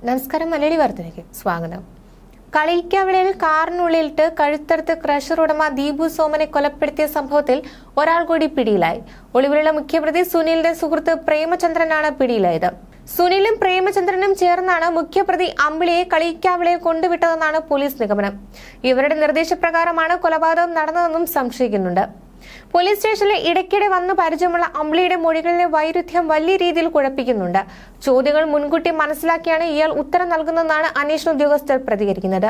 നമസ്കാരം. മലയാളി വാർത്തയിലേക്ക് സ്വാഗതം. കളിയിക്കാവിളയിൽ കാറിനുള്ളിലിട്ട് കഴുത്തറുത്ത് ക്രഷർ ഉടമ ദീപു സോമനെ കൊലപ്പെടുത്തിയ സംഭവത്തിൽ ഒരാൾ കൂടി പിടിയിലായി. ഒളിവിലുള്ള മുഖ്യപ്രതി സുനിലിന്റെ സുഹൃത്ത് പ്രേമചന്ദ്രനാണ് പിടിയിലായത്. സുനിലും പ്രേമചന്ദ്രനും ചേർന്നാണ് മുഖ്യപ്രതി അമ്പിളിയെ കളിയിക്കാവിളയെ കൊണ്ടുവിട്ടതെന്നാണ് പോലീസ് നിഗമനം. ഇവരുടെ നിർദ്ദേശപ്രകാരമാണ് കൊലപാതകം നടന്നതെന്നും സംശയിക്കുന്നുണ്ട്. പോലീസ് സ്റ്റേഷനിൽ ഇടയ്ക്കിടെ വന്ന് പരിചയമുള്ള അമ്പിളിയുടെ മൊഴികളിലെ വൈരുദ്ധ്യം വലിയ രീതിയിൽ കുഴപ്പിക്കുന്നുണ്ട്. ചോദ്യങ്ങൾ മുൻകൂട്ടി മനസ്സിലാക്കിയാണ് ഇയാൾ ഉത്തരം നൽകുന്നതെന്നാണ് അന്വേഷണ ഉദ്യോഗസ്ഥർ പ്രതികരിക്കുന്നത്.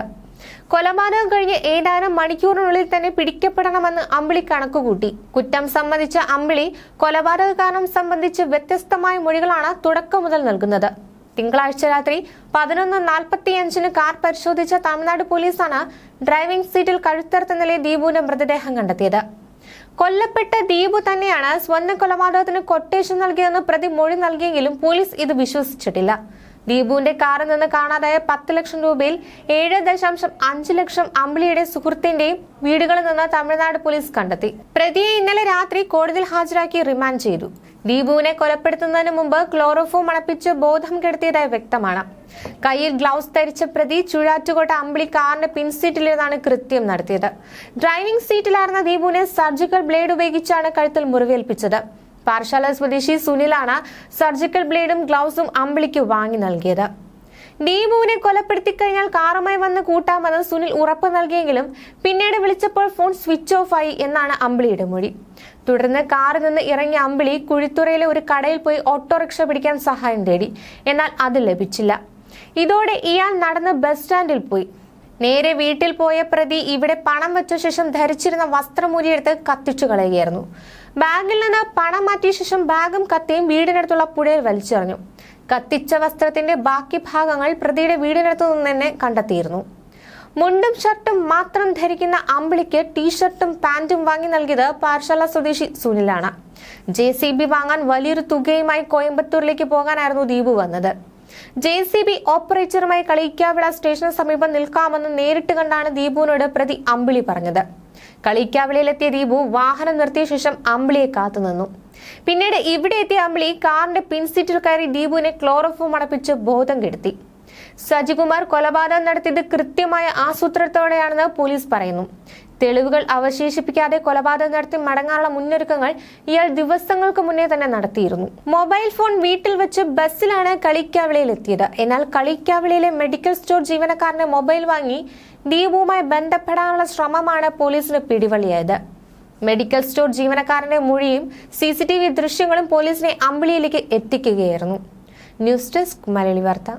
കൊലപാതകം കഴിഞ്ഞ് ഏതാനും മണിക്കൂറിനുള്ളിൽ തന്നെ പിടിക്കപ്പെടണമെന്ന് അമ്പിളി കണക്കുകൂട്ടി. കുറ്റം സമ്മതിച്ച അമ്പിളി കൊലപാതക കാരണം സംബന്ധിച്ച് വ്യത്യസ്തമായ മൊഴികളാണ് തുടക്കം മുതൽ നൽകുന്നത്. തിങ്കളാഴ്ച രാത്രി 11:45 കാർ പരിശോധിച്ച തമിഴ്നാട് പോലീസാണ് ഡ്രൈവിംഗ് സീറ്റിൽ കഴുത്തറുത്ത നിലയിൽ ദീപുവിന്റെ മൃതദേഹം കണ്ടെത്തിയത്. കൊല്ലപ്പെട്ട ദീപു തന്നെയാണ് സ്വന്തം കൊലപാതകത്തിന് കൊട്ടേഷൻ നൽകിയതെന്ന് പ്രതി മൊഴി നൽകിയെങ്കിലും പോലീസ് ഇത് വിശ്വസിച്ചിട്ടില്ല. ദീപുവിന്റെ കാറിൽ നിന്ന് കാണാതായ 10 ലക്ഷം രൂപയിൽ 7.5 ലക്ഷം അമ്പിളിയുടെ സുഹൃത്തിന്റെയും വീടുകളിൽ നിന്ന് തമിഴ്നാട് പോലീസ് കണ്ടെത്തി. പ്രതിയെ ഇന്നലെ രാത്രി കോടതിയിൽ ഹാജരാക്കി റിമാൻഡ് ചെയ്തു. ദീപുവിനെ കൊലപ്പെടുത്തുന്നതിന് മുമ്പ് ക്ലോറോഫോം മണപ്പിച്ച് ബോധം കെടുത്തിയതായി വ്യക്തമാണ്. കയ്യിൽ ഗ്ലൗസ് ധരിച്ച പ്രതി ചുഴാറ്റുകോട്ട അമ്പിളി കാറിന്റെ പിൻസീറ്റിലിരുന്നാണ് കൃത്യം നടത്തിയത്. ഡ്രൈവിംഗ് സീറ്റിലായിരുന്ന ദീപുവിനെ സർജിക്കൽ ബ്ലേഡ് ഉപയോഗിച്ചാണ് കഴുത്തിൽ മുറിവേൽപ്പിച്ചത്. പാറശാല സ്വദേശി സുനിലാണ് സർജിക്കൽ ബ്ലേഡും ഗ്ലൗസും അമ്പിളിക്ക് വാങ്ങി നൽകിയത്. ദീപുവിനെ കൊലപ്പെടുത്തി കഴിഞ്ഞാൽ കാറുമായി വന്ന് കൂട്ടാമെന്ന് സുനിൽ ഉറപ്പ് നൽകിയെങ്കിലും പിന്നീട് വിളിച്ചപ്പോൾ ഫോൺ സ്വിച്ച് ഓഫ് ആയി എന്നാണ് അമ്പിളിയുടെ മൊഴി. തുടർന്ന് കാറിൽ നിന്ന് ഇറങ്ങിയ അമ്പിളി കുഴിത്തുറയിലെ ഒരു കടയിൽ പോയി ഓട്ടോറിക്ഷ പിടിക്കാൻ സഹായം തേടി. എന്നാൽ അത് ലഭിച്ചില്ല. ഇതോടെ ഇയാൾ നടന്ന് ബസ് സ്റ്റാൻഡിൽ പോയി. നേരെ വീട്ടിൽ പോയ പ്രതി ഇവിടെ പണം വെച്ച ശേഷം ധരിച്ചിരുന്ന വസ്ത്രമൂരിയെടുത്ത് കത്തിച്ചു കളയുകയായിരുന്നു. ബാഗിൽ നിന്ന് പണം മാറ്റിയ ശേഷം ബാഗും കത്തിയും വീടിനടുത്തുള്ള പുഴയിൽ വലിച്ചെറിഞ്ഞു. കത്തിച്ച വസ്ത്രത്തിന്റെ ബാക്കി ഭാഗങ്ങൾ പ്രതിയുടെ വീടിനടുത്തു നിന്ന് തന്നെ കണ്ടെത്തിയിരുന്നു. മുണ്ടും ഷർട്ടും മാത്രം ധരിക്കുന്ന അമ്പിളിക്ക് ടീഷർട്ടും പാന്റും വാങ്ങി നൽകിയത് പാറശാല സ്വദേശി സുനിലാണ്. JCB വാങ്ങാൻ വലിയൊരു തുകയുമായി കോയമ്പത്തൂരിലേക്ക് പോകാനായിരുന്നു ദീപു വന്നത്. JCB ഓപ്പറേറ്ററുമായി കളിയിക്കാവിള സ്റ്റേഷന് സമീപം നിൽക്കാമെന്ന് നേരിട്ട് കണ്ടാണ് ദീപുവിനോട് പ്രതി അമ്പിളി പറഞ്ഞത്. കളിയിക്കാവിളയിലെത്തിയ ദീപു വാഹനം നിർത്തിയ ശേഷം അമ്പിളിയെ കാത്തുനിന്നു. പിന്നീട് ഇവിടെ എത്തിയ അമ്പിളി കാറിന്റെ പിൻസീറ്റിൽ കയറി ദീപുവിനെ ക്ലോറോഫോം അടപ്പിച്ച് ബോധം കെടുത്തി. സജികുമാർ കൊലപാതകം നടത്തിയത് കൃത്യമായ ആസൂത്രണത്തോടെയാണെന്ന് പോലീസ് പറയുന്നു. തെളിവുകൾ അവശേഷിപ്പിക്കാതെ കൊലപാതകം നടത്തി മടങ്ങാനുള്ള മുന്നൊരുക്കങ്ങൾ ഇയാൾ ദിവസങ്ങൾക്ക് മുന്നേ തന്നെ നടത്തിയിരുന്നു. മൊബൈൽ ഫോൺ വീട്ടിൽ വെച്ച് ബസ്സിലാണ് കളിയിക്കാവിളയിൽ എത്തിയത്. എന്നാൽ കളിയിക്കാവിളയിലെ മെഡിക്കൽ സ്റ്റോർ ജീവനക്കാരന്റെ മൊബൈൽ വാങ്ങി ദീപുവുമായി ബന്ധപ്പെടാനുള്ള ശ്രമമാണ് പോലീസിന് പിടിവള്ളിയായത്. മെഡിക്കൽ സ്റ്റോർ ജീവനക്കാരന്റെ മൊഴിയും CCTV ദൃശ്യങ്ങളും പോലീസിനെ അമ്പിളിയിലേക്ക് എത്തിക്കുകയായിരുന്നു. ന്യൂസ് ഡെസ്ക് മലയാളി വാർത്ത.